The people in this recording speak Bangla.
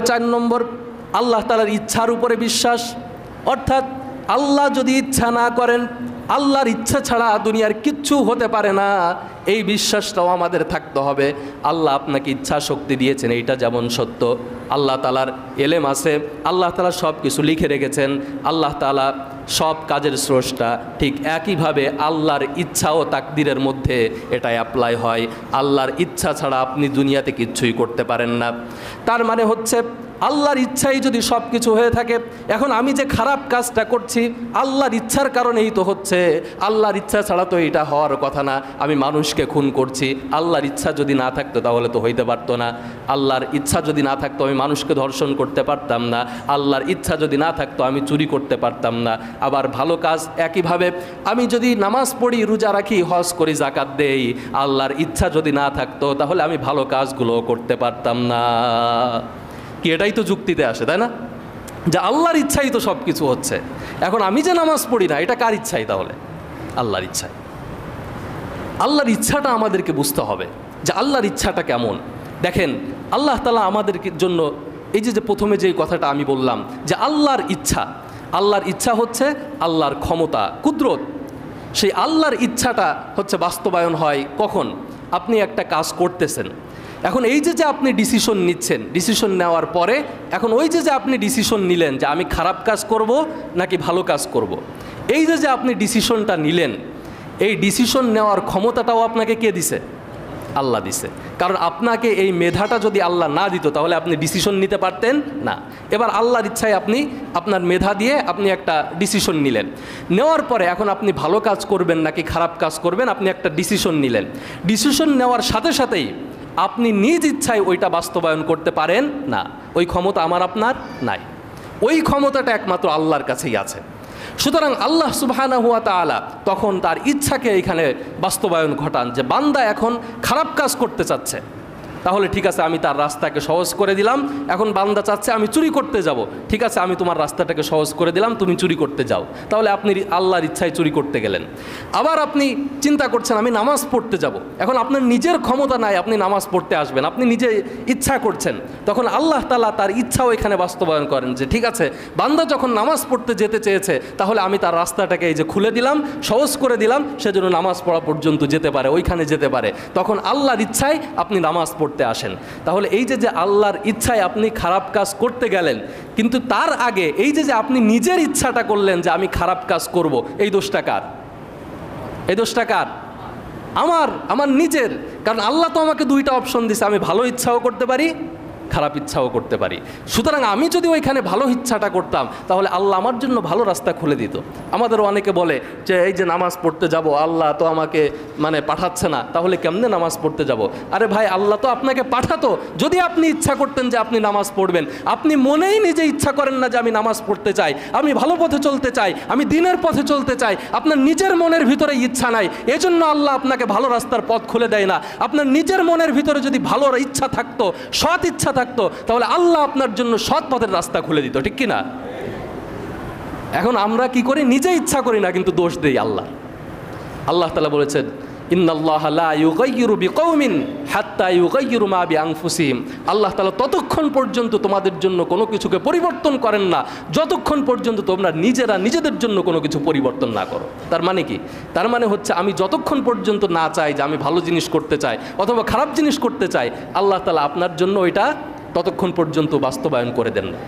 4 নম্বর, আল্লাহ তাআলার ইচ্ছার উপরে বিশ্বাস। অর্থাৎ আল্লাহ যদি ইচ্ছা না করেন, আল্লাহর ইচ্ছা ছাড়া দুনিয়ার কিচ্ছু হতে পারে না, এই বিশ্বাসটাও আমাদের থাকতে হবে। আল্লাহ আপনাকে ইচ্ছা শক্তি দিয়েছেন, এইটা যেমন সত্য। আল্লাহ তাআলার এলেম আছে, আল্লাহ তাআলা সব কিছু লিখে রেখেছেন, আল্লাহ তাআলা সব কাজের স্রষ্টা। ঠিক একইভাবে আল্লাহর ইচ্ছা ও তাকদিরের মধ্যে এটা অ্যাপ্লাই হয়। আল্লাহর ইচ্ছা ছাড়া আপনি দুনিয়াতে কিচ্ছুই করতে পারেন না। তার মানে হচ্ছে আল্লাহর ইচ্ছাই যদি সব কিছু হয়ে থাকে, এখন আমি যে খারাপ কাজটা করছি আল্লাহর ইচ্ছার কারণেই তো হচ্ছে, আল্লাহর ইচ্ছা ছাড়া তো এটা হওয়ার কথা না। আমি মানুষকে খুন করছি, আল্লাহর ইচ্ছা যদি না থাকতো তাহলে তো হইতে পারতো না। আল্লাহর ইচ্ছা যদি না থাকতো আমি মানুষকে ধর্ষণ করতে পারতাম না। আল্লাহর ইচ্ছা যদি না থাকতো আমি চুরি করতে পারতাম না। আবার ভালো কাজ একইভাবে, আমি যদি নামাজ পড়ি, রোজা রাখি, হজ করি, যাকাত দেই, আল্লাহর ইচ্ছা যদি না থাকতো তাহলে আমি ভালো কাজগুলো করতে পারতাম না। কি এটাই তো যুক্তিতে আসে, তাই না? যে আল্লাহর ইচ্ছাই তো সব কিছু হচ্ছে। এখন আমি যে নামাজ পড়ি না, এটা কার ইচ্ছাই? তাহলে আল্লাহর ইচ্ছাই। আল্লাহর ইচ্ছাটা আমাদেরকে বুঝতে হবে যে আল্লাহর ইচ্ছাটা কেমন। দেখেন, আল্লাহ তাআলা আমাদের জন্য এই যে প্রথমে যে কথাটা আমি বললাম যে আল্লাহর ইচ্ছা, আল্লাহর ইচ্ছা হচ্ছে আল্লাহর ক্ষমতা, কুদরত। সেই আল্লাহর ইচ্ছাটা হচ্ছে বাস্তবায়ন হয় কখন? আপনি একটা কাজ করতেছেন, এখন এই যে আপনি ডিসিশন নিচ্ছেন, ডিসিশন নেওয়ার পরে এখন ওই যে আপনি ডিসিশন নিলেন যে আমি খারাপ কাজ করব নাকি ভালো কাজ করব, এই যে আপনি ডিসিশনটা নিলেন, এই ডিসিশন নেওয়ার ক্ষমতাটাও আপনাকে কে দিছে? আল্লাহ দিছে। কারণ আপনাকে এই মেধাটা যদি আল্লাহ না দিত তাহলে আপনি ডিসিশন নিতে পারতেন না। এবার আল্লাহর ইচ্ছায় আপনি আপনার মেধা দিয়ে আপনি একটা ডিসিশন নিলেন, নেওয়ার পরে এখন আপনি ভালো কাজ করবেন নাকি খারাপ কাজ করবেন, আপনি একটা ডিসিশন নিলেন। ডিসিশন নেওয়ার সাথে সাথেই আপনি নিজ ইচ্ছায় ওইটা বাস্তবায়ন করতে পারেন না, ওই ক্ষমতা আমার আপনার নাই। ওই ক্ষমতাটা একমাত্র আল্লাহর কাছেই আছে। সুতরাং আল্লাহ সুবহানাহু ওয়া তাআলা তখন তার ইচ্ছাকে এখানে বাস্তবায়ন ঘটান যে বান্দা এখন খারাপ কাজ করতে চাচ্ছে, তাহলে ঠিক আছে আমি তার রাস্তাকে সহজ করে দিলাম। এখন বান্দা চাচ্ছে আমি চুরি করতে যাব, ঠিক আছে আমি তোমার রাস্তাটাকে সহজ করে দিলাম, তুমি চুরি করতে যাও। তাহলে আপনি আল্লাহর ইচ্ছায় চুরি করতে গেলেন। আবার আপনি চিন্তা করছেন আমি নামাজ পড়তে যাব, এখন আপনার নিজের ক্ষমতা নাই আপনি নামাজ পড়তে আসবেন, আপনি নিজে ইচ্ছা করছেন, তখন আল্লাহ তাআলা তার ইচ্ছাও এখানে বাস্তবায়ন করেন যে ঠিক আছে বান্দা যখন নামাজ পড়তে যেতে চেয়েছে তাহলে আমি তার রাস্তাটাকে এই যে খুলে দিলাম, সহজ করে দিলাম, সেজন্য নামাজ পড়া পর্যন্ত যেতে পারে, ওইখানে যেতে পারে। তখন আল্লাহর ইচ্ছায় আপনি নামাজ পড়তে আসেন। তাহলে এই যে আল্লাহর ইচ্ছায় আপনি খারাপ কাজ করতে গেলেন, কিন্তু তার আগে এই যে আপনি নিজের ইচ্ছাটা করলেন যে আমি খারাপ কাজ করব, এই দোষটা কার? এই দোষটা কার? আমার নিজের। কারণ আল্লাহ তো আমাকে দুইটা অপশন দিছে, আমি ভালো ইচ্ছাও করতে পারি, খারাপ ইচ্ছাও করতে পারি। সুতরাং আমি যদি ওইখানে ভালো ইচ্ছাটা করতাম তাহলে আল্লাহ আমার জন্য ভালো রাস্তা খুলে দিত। আমাদের অনেকে বলে যে এই যে নামাজ পড়তে যাব, আল্লাহ তো আমাকে পাঠাচ্ছে না, তাহলে কেমনে নামাজ পড়তে যাব? আরে ভাই, আল্লাহ তো আপনাকে পাঠাতো যদি আপনি ইচ্ছা করতেন যে আপনি নামাজ পড়বেন। আপনি মনেই নিজে ইচ্ছা করেন না যে আমি নামাজ পড়তে চাই, আমি ভালো পথে চলতে চাই, আমি দিনের পথে চলতে চাই, আপনার নিজের মনের ভিতরে ইচ্ছা নাই, এজন্য আল্লাহ আপনাকে ভালো রাস্তার পথ খুলে দেয় না। আপনার নিজের মনের ভিতরে যদি ভালো ইচ্ছা থাকতো, সৎ ইচ্ছা থাকতো, তাহলে আল্লাহ আপনার জন্য সৎ পথের রাস্তা খুলে দিত, ঠিক কি না? এখন আমরা কি করি? নিজে ইচ্ছা করি না কিন্তু দোষ দেই আল্লাহ। আল্লাহ তাআলা বলেছেন ইন্নাল্লাহা লা ইউগাইয়িরু বিকওমিন হাত্তা ইউগাইয়িরু মা বিআনফুসিহিম। আল্লাহ তাআলা ততক্ষণ পর্যন্ত তোমাদের জন্য কোনো কিছুকে পরিবর্তন করেন না যতক্ষণ পর্যন্ত তোমরা নিজেরা নিজেদের জন্য কোনো কিছু পরিবর্তন না করো। তার মানে কি? তার মানে হচ্ছে আমি যতক্ষণ পর্যন্ত না চাই যে আমি ভালো জিনিস করতে চাই অথবা খারাপ জিনিস করতে চাই, আল্লাহ তাআলা আপনার জন্য ওইটা ততক্ষণ পর্যন্ত বাস্তবায়ন করে দেন না।